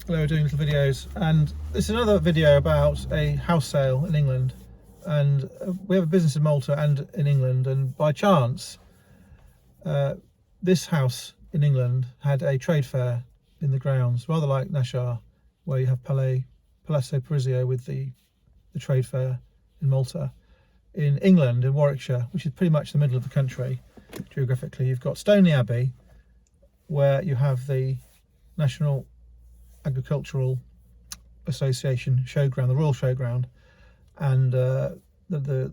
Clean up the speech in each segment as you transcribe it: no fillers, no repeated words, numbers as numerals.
Hello, doing little videos, and this is another video about a house sale in England. And we have a business in Malta and in England, and by chance this house in England had a trade fair in the grounds, rather like Nashar, where you have Palazzo Parisio with the trade fair in Malta. In England, in Warwickshire, which is pretty much the middle of the country geographically, you've got Stoneleigh Abbey, where you have the National Agricultural Association showground, the Royal Showground, and the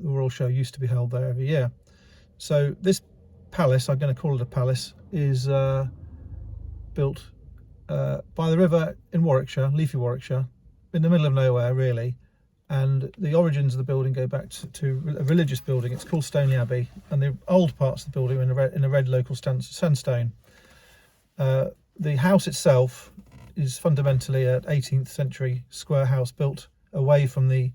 Royal Show used to be held there every year. So this palace, I'm going to call it a palace, is built by the river in Warwickshire, leafy Warwickshire, in the middle of nowhere really. And the origins of the building go back to a religious building. It's called Stoneleigh Abbey, and the old parts of the building are in a red local sandstone. The house itself is fundamentally an 18th century square house built away from the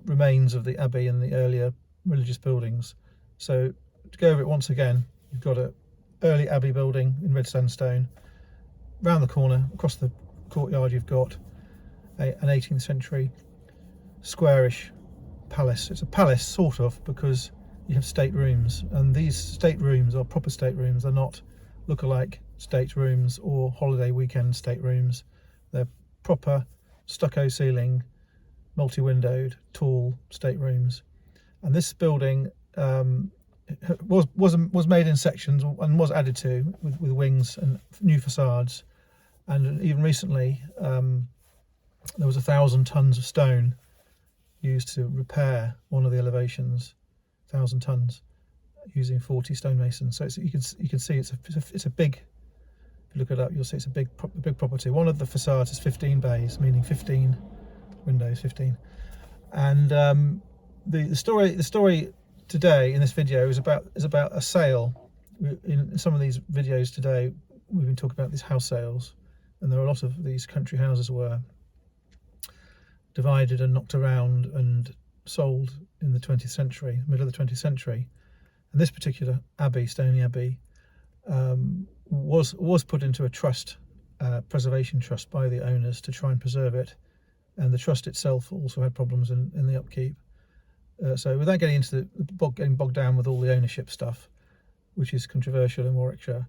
remains of the abbey and the earlier religious buildings. So to go over it once again, you've got an early abbey building in red sandstone. Round the corner, across the courtyard, you've got an 18th century squarish palace. It's a palace sort of, because you have state rooms, and these state rooms are proper state rooms. They're not look-alike state rooms or holiday weekend state rooms. They're proper stucco ceiling, multi-windowed, tall state rooms. And this building was made in sections and was added to with wings and new facades. And even recently there was 1,000 tons of stone used to repair one of the elevations, 1,000 tons, using 40 stonemasons. So you can see it's a big. If you look it up, you'll see it's a big property. One of the facades is 15 bays, meaning 15 windows, 15. And the story today in this video is about a sale. In some of these videos today, we've been talking about these house sales, and there are a lot of these country houses were divided and knocked around and sold in the 20th century, middle of the 20th century. And this particular abbey, Stoneleigh Abbey, was put into a trust, preservation trust, by the owners to try and preserve it. And the trust itself also had problems in the upkeep. So without getting into getting bogged down with all the ownership stuff, which is controversial in Warwickshire,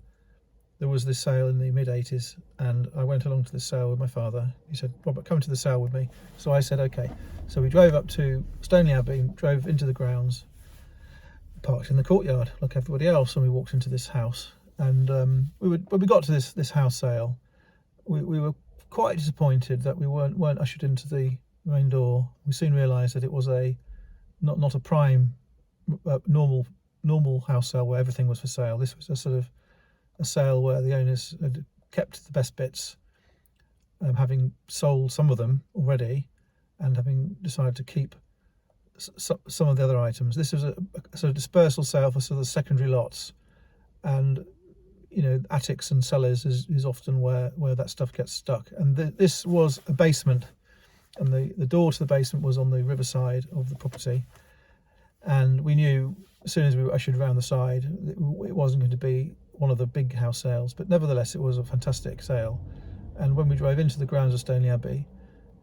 there was this sale in the mid-80s, and I went along to this sale with my father. He said, "Robert, come to the sale with me." So I said, okay. So we drove up to Stoneleigh Abbey, drove into the grounds, parked in the courtyard like everybody else, and we walked into this house. And when we got to this house sale, we were quite disappointed that we weren't ushered into the main door. We soon realised that it was not a prime normal house sale where everything was for sale. This was a sort of a sale where the owners had kept the best bits, having sold some of them already, and having decided to keep some of the other items. This was a sort of dispersal sale for sort of secondary lots, and attics and cellars is often where that stuff gets stuck. And this was a basement, and the door to the basement was on the riverside of the property. And we knew as soon as we were ushered around the side, it wasn't going to be one of the big house sales, but nevertheless it was a fantastic sale. And when we drove into the grounds of Stoneleigh Abbey,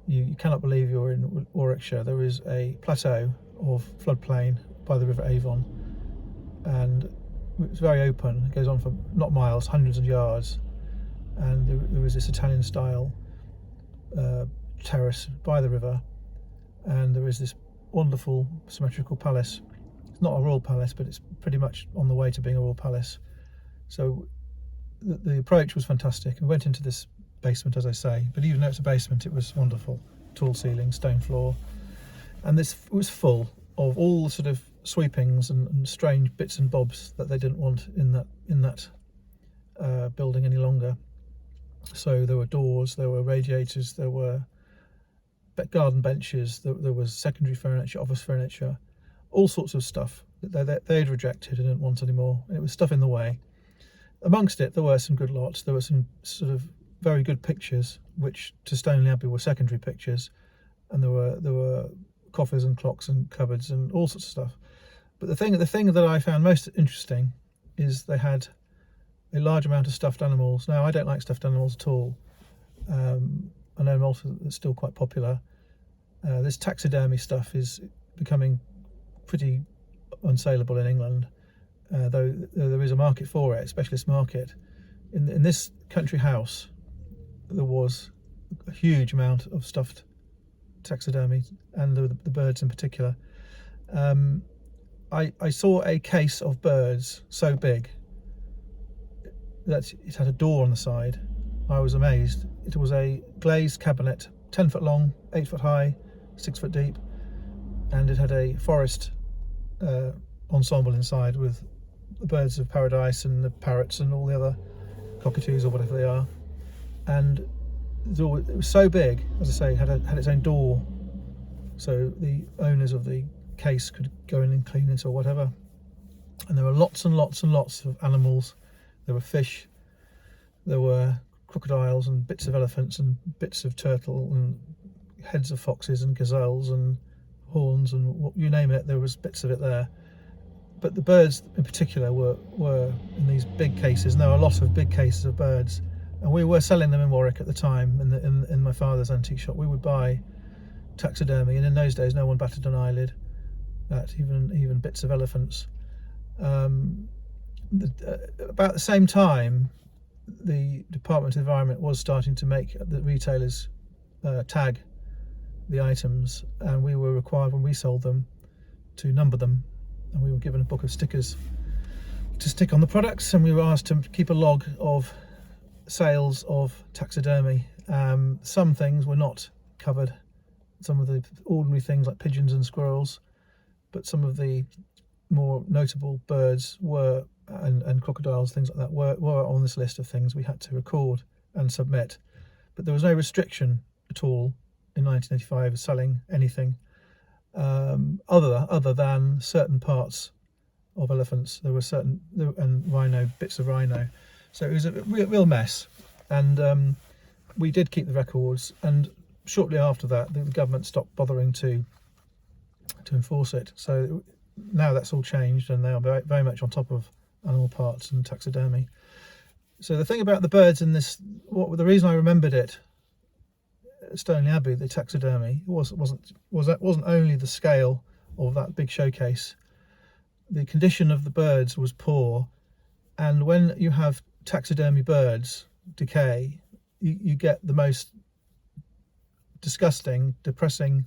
you cannot believe you're in Warwickshire. There is a plateau of floodplain by the River Avon, and it's very open. It goes on for not miles, hundreds of yards, and there was this Italian style terrace by the river, and there is this wonderful symmetrical palace. It's not a royal palace, but it's pretty much on the way to being a royal palace. So the approach was fantastic. We went into this basement, as I say, but even though it's a basement, it was wonderful. Tall ceiling, stone floor, and this was full of all sort of sweepings and strange bits and bobs that they didn't want in that building any longer. So there were doors, there were radiators, there were garden benches, there was secondary furniture, office furniture, all sorts of stuff that they'd rejected and didn't want anymore. It was stuff in the way. Amongst it, there were some good lots. There were some sort of very good pictures, which to Stoneleigh Abbey were secondary pictures, and there were coffers and clocks and cupboards and all sorts of stuff. But the thing that I found most interesting is they had a large amount of stuffed animals. Now, I don't like stuffed animals at all. I know well-known Malta that's still quite popular. This taxidermy stuff is becoming pretty unsaleable in England, though there is a market for it, a specialist market. In this country house, there was a huge amount of stuffed taxidermy, and the birds in particular. I saw a case of birds so big that it had a door on the side. I was amazed. It was a glazed cabinet, 10 foot long, 8 foot high, 6 foot deep, and it had a forest ensemble inside with the birds of paradise and the parrots and all the other cockatoos or whatever they are. And it was so big, as I say, had its own door, so the owners of the case could go in and clean it or whatever. And there were lots and lots and lots of animals. There were fish, there were crocodiles and bits of elephants and bits of turtle and heads of foxes and gazelles and horns and you name it, there was bits of it there. But the birds in particular were in these big cases, and there were a lot of big cases of birds. And we were selling them in Warwick at the time, in my father's antique shop. We would buy taxidermy, and in those days no one batted an eyelid at even bits of elephants. About the same time, the Department of Environment was starting to make the retailers tag the items, and we were required, when we sold them, to number them, and we were given a book of stickers to stick on the products, and we were asked to keep a log of sales of taxidermy. Some things were not covered, some of the ordinary things like pigeons and squirrels, but some of the more notable birds were, and crocodiles, things like that, were on this list of things we had to record and submit. But there was no restriction at all in 1985 of selling anything other than certain parts of elephants. There were certain, and rhino, bits of rhino. So it was a real mess, and we did keep the records, and shortly after that the government stopped bothering to enforce it. So now that's all changed, and they are very, very much on top of animal parts and taxidermy. So the thing about the birds in this, the reason I remembered it, Stoneleigh Abbey, the taxidermy, wasn't only the scale of that big showcase. The condition of the birds was poor, and when you have taxidermy birds decay, you get the most disgusting, depressing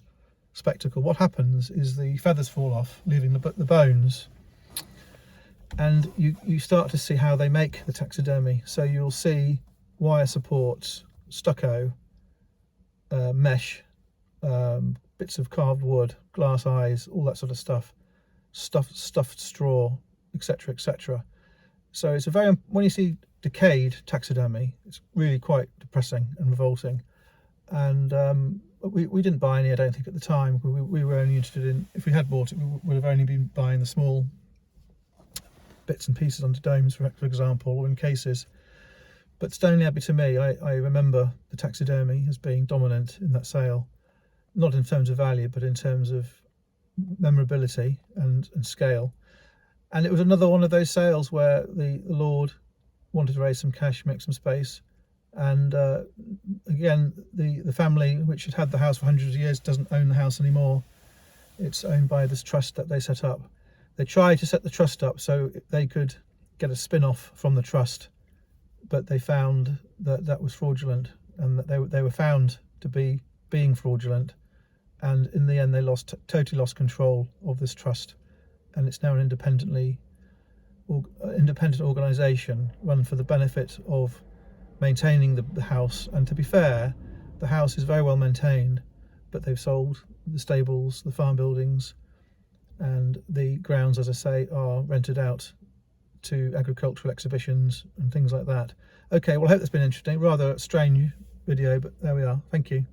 spectacle. What happens is the feathers fall off, leaving the bones, and you start to see how they make the taxidermy. So you'll see wire supports, stucco, mesh, bits of carved wood, glass eyes, all that sort of stuff, stuffed straw, etc., etc. So it's when you see decayed taxidermy, it's really quite depressing and revolting. And we didn't buy any, I don't think, at the time. We were only interested in, if we had bought it, we would have only been buying the small bits and pieces onto domes, for example, or in cases. But Stoneleigh Abbey, to me, I remember the taxidermy as being dominant in that sale, not in terms of value, but in terms of memorability and scale. And it was another one of those sales where the Lord wanted to raise some cash, make some space. And again, the family, which had had the house for hundreds of years, doesn't own the house anymore. It's owned by this trust that they set up. They tried to set the trust up so they could get a spin-off from the trust, but they found that was fraudulent, and that they were found to be being fraudulent. And in the end, they totally lost control of this trust, and it's now an independent organisation run for the benefit of maintaining the house. And to be fair, the house is very well maintained, but they've sold the stables, the farm buildings, and the grounds, as I say, are rented out to agricultural exhibitions and things like that. Okay, well, I hope that's been interesting. Rather strange video, but there we are. Thank you.